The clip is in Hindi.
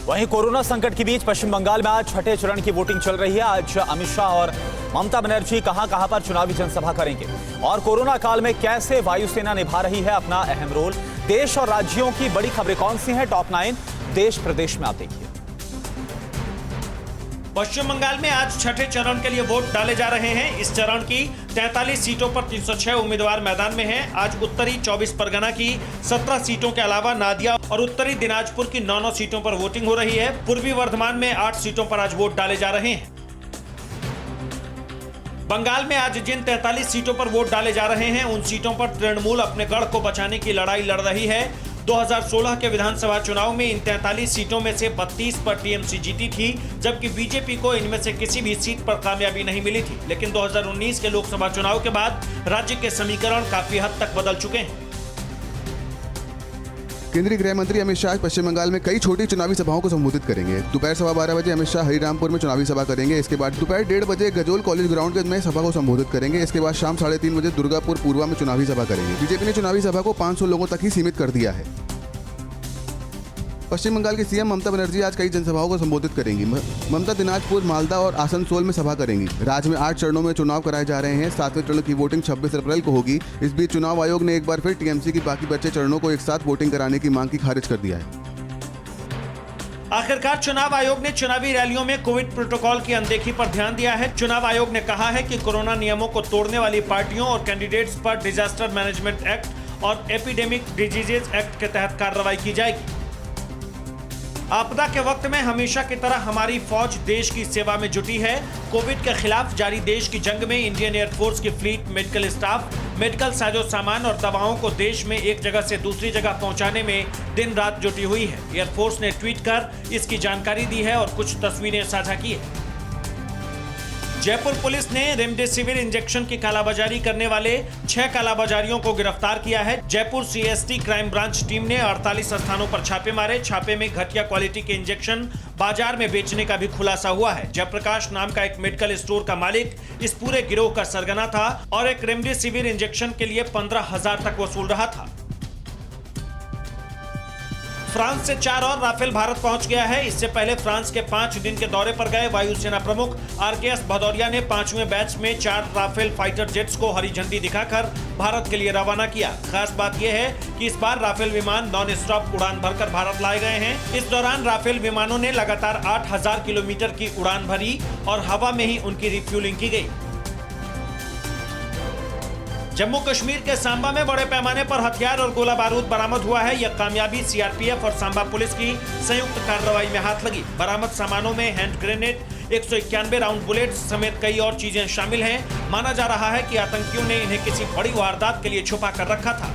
वहीं कोरोना संकट के बीच पश्चिम बंगाल में आज छठे चरण की वोटिंग चल रही है। आज अमित शाह और ममता बनर्जी कहां पर चुनावी जनसभा करेंगे और कोरोना काल में कैसे वायुसेना निभा रही है अपना अहम रोल। देश और राज्यों की बड़ी खबरें कौन सी हैं, टॉप 9 देश प्रदेश में आते हैं। पश्चिम बंगाल में आज छठे चरण के लिए वोट डाले जा रहे हैं। इस चरण की 43 सीटों पर 306 उम्मीदवार मैदान में हैं। आज उत्तरी 24 परगना की 17 सीटों के अलावा नादिया और उत्तरी दिनाजपुर की 9 सीटों पर वोटिंग हो रही है। पूर्वी वर्धमान में 8 सीटों पर आज वोट डाले जा रहे हैं। बंगाल में आज जिन 43 सीटों पर वोट डाले जा रहे हैं, उन सीटों पर तृणमूल अपने गढ़ को बचाने की लड़ाई लड़ रही है। 2016 के विधानसभा चुनाव में इन 43 सीटों में से 32 पर टीएमसी जीती थी, जबकि बीजेपी को इनमें से किसी भी सीट पर कामयाबी नहीं मिली थी। लेकिन 2019 के लोकसभा चुनाव के बाद राज्य के समीकरण काफी हद तक बदल चुके हैं। केंद्रीय गृह मंत्री अमित शाह पश्चिम बंगाल में कई छोटी चुनावी सभाओं को संबोधित करेंगे। दोपहर 12:15 बजे अमित शाह हरिरामपुर में चुनावी सभा करेंगे। इसके बाद दोपहर 1:30 बजे गजोल कॉलेज ग्राउंड में सभा को संबोधित करेंगे। इसके बाद शाम 3:30 बजे दुर्गापुर पूर्वा में चुनावी सभा करेंगे। बीजेपी ने चुनावी सभा को 500 लोगों तक ही सीमित कर दिया है। पश्चिम बंगाल की सीएम ममता बनर्जी आज कई जनसभाओं को संबोधित करेंगी। ममता दिनाजपुर, मालदा और आसनसोल में सभा करेंगी। राज्य में 8 चरणों में चुनाव कराए जा रहे हैं। 7वें चरण की वोटिंग 26 अप्रैल को होगी। इस बीच चुनाव आयोग ने एक बार फिर टीएमसी की बाकी बचे चरणों को एक साथ वोटिंग कराने की मांग की खारिज कर दिया है। आखिरकार चुनाव आयोग ने चुनावी रैलियों में कोविड प्रोटोकॉल की अनदेखी पर ध्यान दिया है। चुनाव आयोग ने कहा है कि कोरोना नियमों को तोड़ने वाली पार्टियों और कैंडिडेट्स पर डिजास्टर मैनेजमेंट एक्ट और एपिडेमिक डिजीजेज एक्ट के तहत कार्रवाई की जाएगी। आपदा के वक्त में हमेशा की तरह हमारी फौज देश की सेवा में जुटी है। कोविड के खिलाफ जारी देश की जंग में इंडियन एयरफोर्स की फ्लीट, मेडिकल स्टाफ, मेडिकल साजो सामान और दवाओं को देश में एक जगह से दूसरी जगह पहुंचाने में दिन रात जुटी हुई है। एयरफोर्स ने ट्वीट कर इसकी जानकारी दी है और कुछ तस्वीरें साझा की है। जयपुर पुलिस ने रेमडेसिविर इंजेक्शन की कालाबाजारी करने वाले 6 कालाबाजारियों को गिरफ्तार किया है। Jaipur CST crime branch team ने 48 स्थानों पर छापे मारे। छापे में घटिया क्वालिटी के इंजेक्शन बाजार में बेचने का भी खुलासा हुआ है। जयप्रकाश नाम का एक मेडिकल स्टोर का मालिक इस पूरे गिरोह का सरगना था और एक रेमडेसिविर इंजेक्शन के लिए 15,000 तक वसूल रहा था। फ्रांस से 4 और राफेल भारत पहुंच गया है। इससे पहले फ्रांस के 5 दिन के दौरे पर गए वायुसेना प्रमुख आरकेएस भदौरिया ने 5वें बैच में 4 राफेल फाइटर जेट्स को हरी झंडी दिखाकर भारत के लिए रवाना किया। खास बात यह है कि इस बार राफेल विमान नॉन स्टॉप उड़ान भरकर भारत लाए गए हैं। इस दौरान राफेल विमानों ने लगातार 8,000 किलोमीटर की उड़ान भरी और हवा में ही उनकी रिफ्यूलिंग की गई। जम्मू कश्मीर के सांबा में बड़े पैमाने पर हथियार और गोला बारूद बरामद हुआ है। यह कामयाबी सीआरपीएफ और सांबा पुलिस की संयुक्त कार्रवाई में हाथ लगी। बरामद सामानों में हैंड ग्रेनेड, 191 राउंड बुलेट्स समेत कई और चीजें शामिल हैं। माना जा रहा है कि आतंकियों ने इन्हें किसी बड़ी वारदात के लिए छुपा कर रखा था।